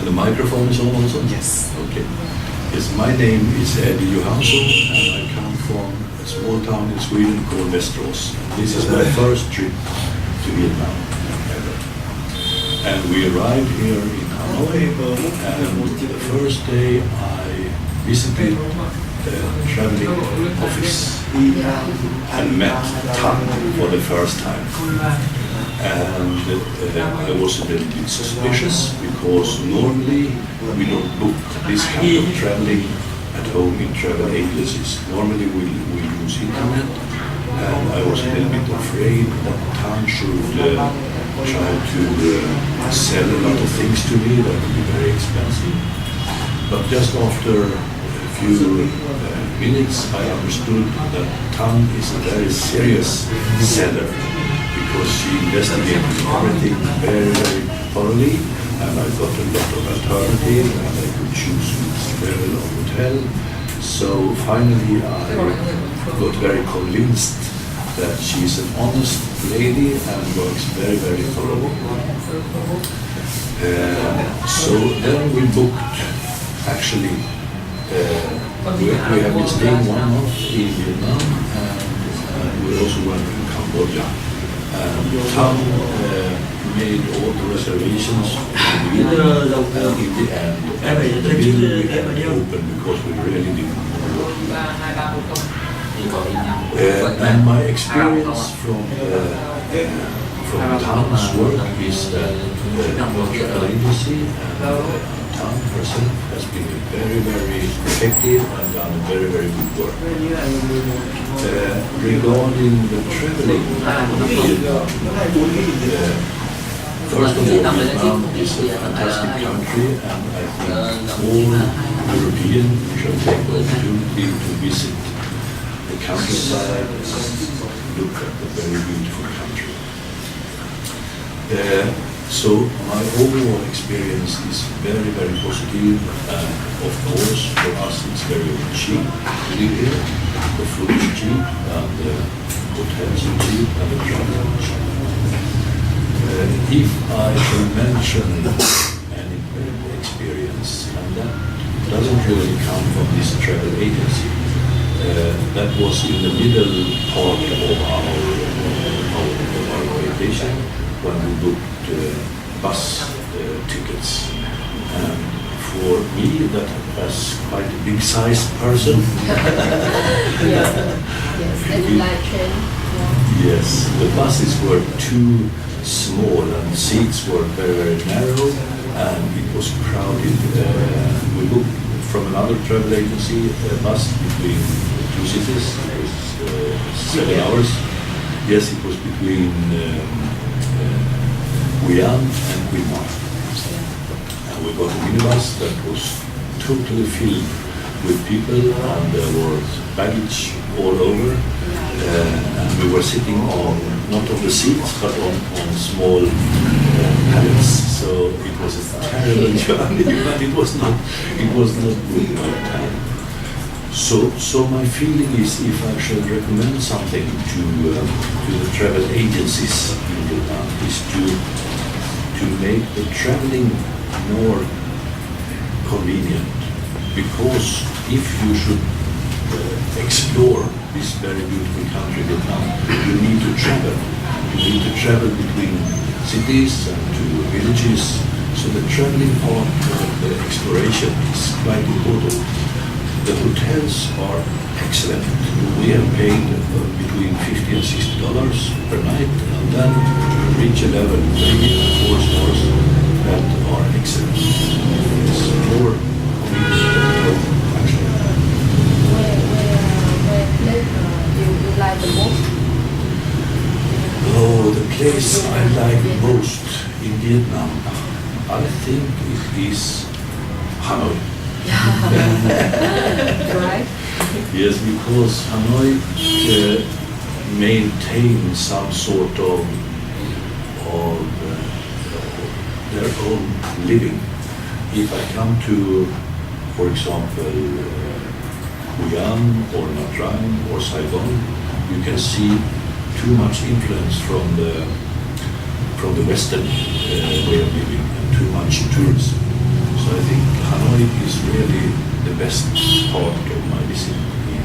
And the microphone is on also? Yes. Okay. Yes, my name is Eddie Johansson, and I come from a small town in Sweden called Västerås. This is my first trip to Vietnam ever. And we arrived here in Hanoi, and the first day I visited the traveling office and met Tan for the first time. And I was a little bit suspicious because normally we don't book this kind of traveling at home in travel agencies. Normally we use internet, and I was a little bit afraid that Tan should try to sell a lot of things to me that would be very expensive. But just after a few minutes I understood that Tan is a very serious seller, because she investigated everything very, very thoroughly, and I got a lot of alternatives, and I could choose which level of hotel. So finally I got very convinced that she's an honest lady and works very, very thoroughly. So then we booked, actually, we have been staying 1 month in Vietnam, and we also went to Cambodia. Tan made all the reservations in the end, and the bill we had open because we really didn't know what to do. And my experience from Tan's work is that the travel agency and Tan herself has been very, very effective and done very, very good work. Regarding the traveling, first of all, Vietnam is a fantastic country, and I think all Europeans should take the opportunity to visit the countryside and look at the very beautiful country. So my overall experience is very, very positive, and of course for us it's very cheap to live here. The food is cheap, and the hotels are cheap, and the travel is cheap. If I should mention any experience, and that doesn't really come from this travel agency, that was in the middle part of our vacation when we booked bus tickets. And for me, that was quite a big sized person. Yes, and like train. Yes, the buses were too small and seats were very, very narrow, and it was crowded. We booked from another travel agency a bus between 2 cities. It was 7 hours. Yes, it was between Hue An and Quy Nhon. And we got a minibus that was totally filled with people, and there was baggage all over. And we were sitting on, not on the seats, but on small pallets. So it was a terrible journey, but it was not good by time. So my feeling is, if I should recommend something to the travel agencies in Vietnam, is to make the traveling more convenient. Because if you should explore this very beautiful country, Vietnam, you need to travel. You need to travel between cities and to villages. So the traveling part of the exploration is quite important. The hotels are excellent. We have paid between $50 and $60 per night, and then reach a level 3 and 4 stars that are excellent. It's more convenient actually. Where you like the most? Oh, the place I like most in Vietnam, I think it is Hanoi. Right? Yes, because Hanoi maintains some sort of their own living. If I come to, for example, Hue An or Nha Trang or Saigon, you can see too much influence from the Western way of living, and too much tourism. So I think Hanoi is really the best part of my visit in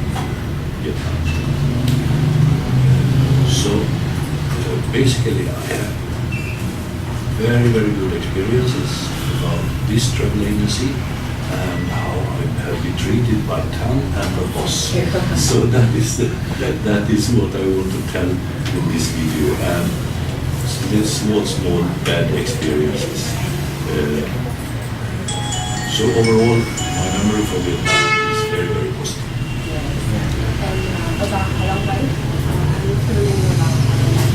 Vietnam. So basically I have very, very good experiences about this travel agency and how I have been treated by Tan and the boss. So that is what I want to tell in this video. And small bad experiences. So overall, my memory for Vietnam is very, very positive. And about Halong Bay, are you feeling about Halong Bay?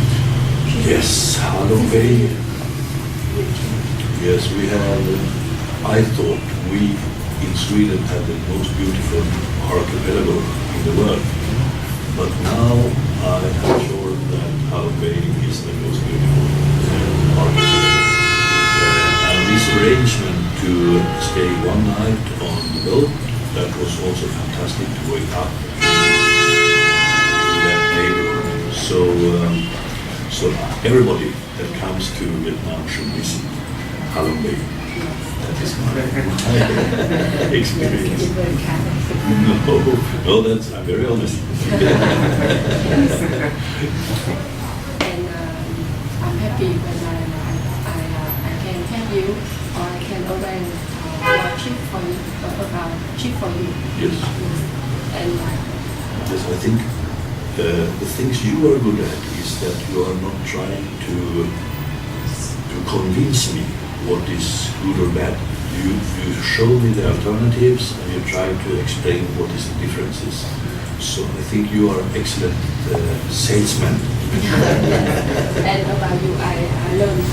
Yes, Halong Bay. Yes, we have. I thought we in Sweden have the most beautiful archipelago in the world, but now I am sure that Halong Bay is the most beautiful archipelago. And this arrangement to stay one night on the boat, that was also fantastic to wake up in that neighborhood. So everybody that comes to Vietnam should visit Halong Bay. That is my experience. It's very kind. No, that's, I'm very honest. And I'm happy when I can help you, or I can arrange your trip for you, about trip for you. Yes. And Yes, I think the things you are good at is that you are not trying to convince me what is good or bad. You show me the alternatives and you try to explain what is the differences. So I think you are excellent salesman. and about you, I learned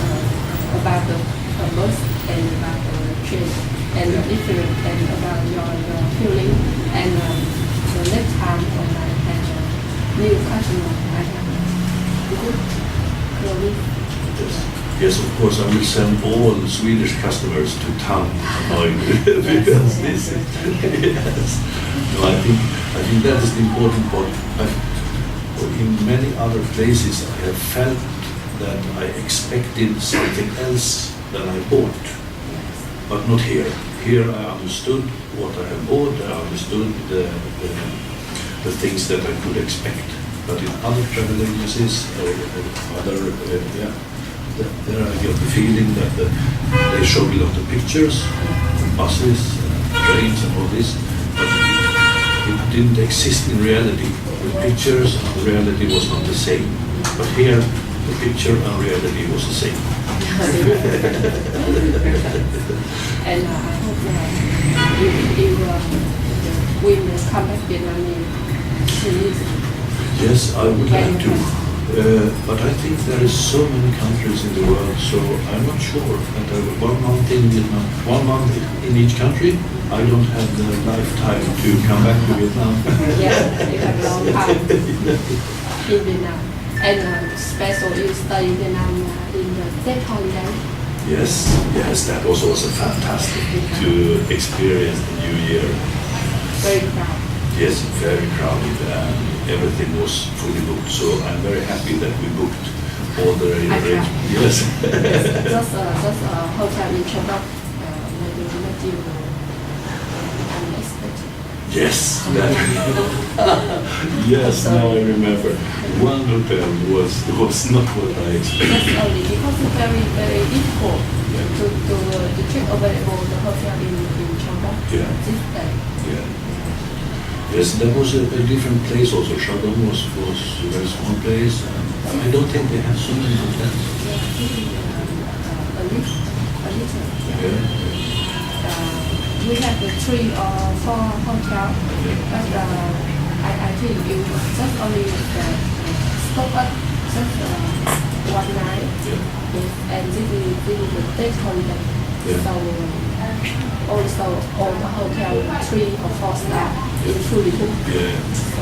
about the bus and about the train and the difference and about your feeling. And the next time when I have a new customer, I have good clothing. Yes, of course, I will send all Swedish customers to Tan Hanoi because this is, yes. No, I think that is the important part. In many other places, I have felt that I expected something else than I bought, but not here. Here I understood what I have bought, I understood the things that I could expect. But in other travel agencies, there I get the feeling that they show me a lot of pictures, buses, trains and all this, but it didn't exist in reality. The pictures and the reality was not the same. But here, the picture and reality was the same. And I hope you will come back Vietnam soon. Yes, I would like to. But I think there is so many countries in the world, so I'm not sure. And 1 month in Vietnam, 1 month in each country, I don't have the lifetime to come back to Vietnam. Yeah, you have a long time in Vietnam. And special you stay in Vietnam in the Tết holiday. Yes, that was also fantastic to experience the New Year. Very proud. Yes, very crowded and everything was fully booked. So I'm very happy that we booked all the arrangements. Yes. Just a hotel in Chongqing, maybe not you unexpected. Yes, yes. Now I remember. One hotel was not what I expected. That's only because it's very, very difficult to check available the hotel in Chongqing this day. Yeah. Yes, there was a different place also. Shandong was a very small place. And I don't think they have so many hotels. A little. Yeah. We have the 3 or 4 hotels, but I think you just only stop at just 1 night. Yeah. And this is the Tết holiday. Yeah. So also all the hotel 3 or 4 star is fully booked. Yeah. So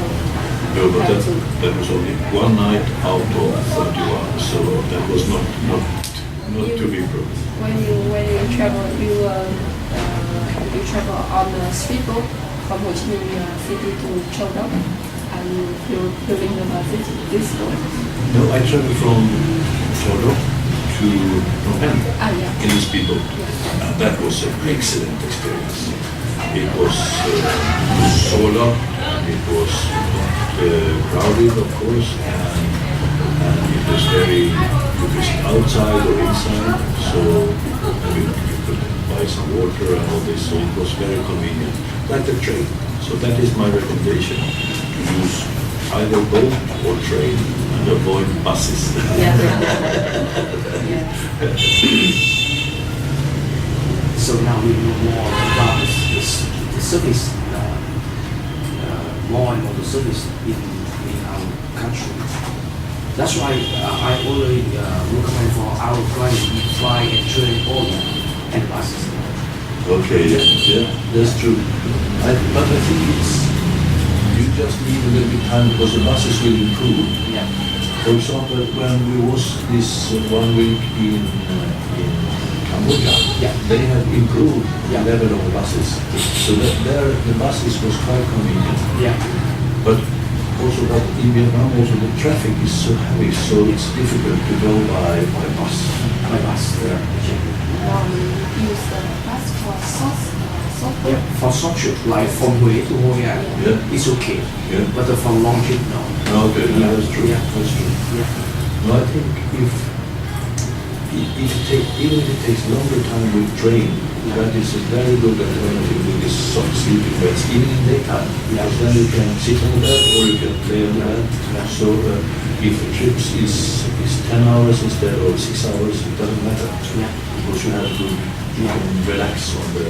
No, but that was only 1 night out of 31, so that was not to be broken. When you travel, you travel on the speedboat from Ho Chi Minh City to Châu Đốc, and you feeling about this boat. No, I traveled from Chorok to Phnom Penh yeah. in the speedboat. And that was an excellent experience. It was solar, and it was crowded, of course, and it was very, you could sit outside or inside, so you could buy some water and all this, so it was very convenient, like the train. So that is my recommendation, to use either boat or train and avoid buses. Yeah. Yeah. So now we know more about the service, more and more the service in our country. That's why I already recommend for our clients to fly and train all and buses. Okay, yeah, that's true. But I think you just need a little bit time because the buses will improve. Yeah. For example, when we was this 1 week in Cambodia, Yeah. they have improved Yeah. the level of buses. So that there the buses was quite convenient. Yeah. But also that in Vietnam also the traffic is so heavy, so it's difficult to go by bus. My bus. Yeah. Use the bus for short Yeah. For short trip, like from Hue to Hoi An, Yeah. it's okay. Yeah. But for long trip, no. Okay, Yeah. that's true. Yeah. That's true. Yeah. No, I think if even if it takes longer time with train, that is a very good alternative with this soft sleeping beds, even in daytime. Yeah. Because then you can sit on the bed or you can lay on the bed. Yeah. So if the trip is 10 hours instead of 6 hours, it doesn't matter. Yeah. Because you have good, you Yeah. can relax on the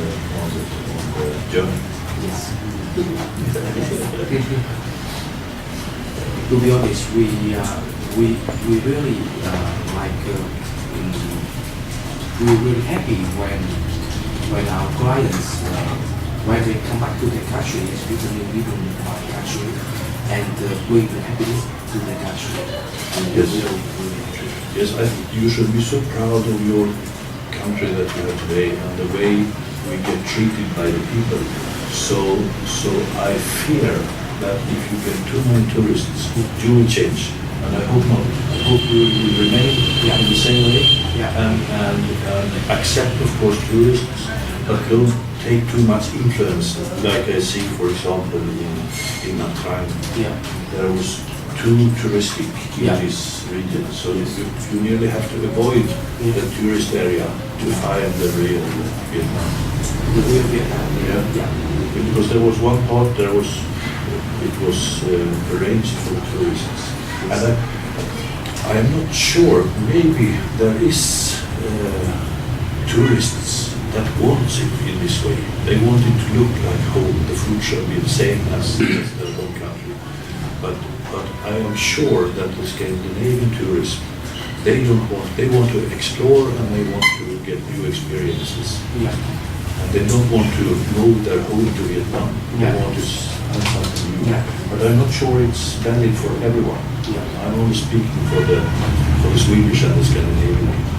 journey. Yes. To be honest, we really we're really happy when our clients when they come back to the country, especially within our country, and bring the happiness to the country. And Yes. really Yes, I think you should be so proud of your country that you have today and the way we get treated by the people. So I fear that if you get too many tourists, you will change. And I hope not. I hope you will remain in the same way Yeah. and accept, of course, tourists, but don't take too much influence. Like I see, for example, in Nha Trang, Yeah. there was too touristic in Yeah. this region, so you nearly have to avoid the tourist area to find the real Vietnam. The real Vietnam. Yeah. Yeah. Because there was one part it was arranged for tourists, and I am not sure. Maybe there is tourists that wants it in this way. They want it to look like home. The food should be the same as their home country. But I am sure that the Scandinavian tourists, they don't want. They want to explore and they want to get new experiences. Yeah. And they don't want to move their home to Vietnam. They Yeah. want to have something new. Yeah. But I'm not sure it's valid for everyone. Yeah. I'm only speaking for the Swedish and the Scandinavian people.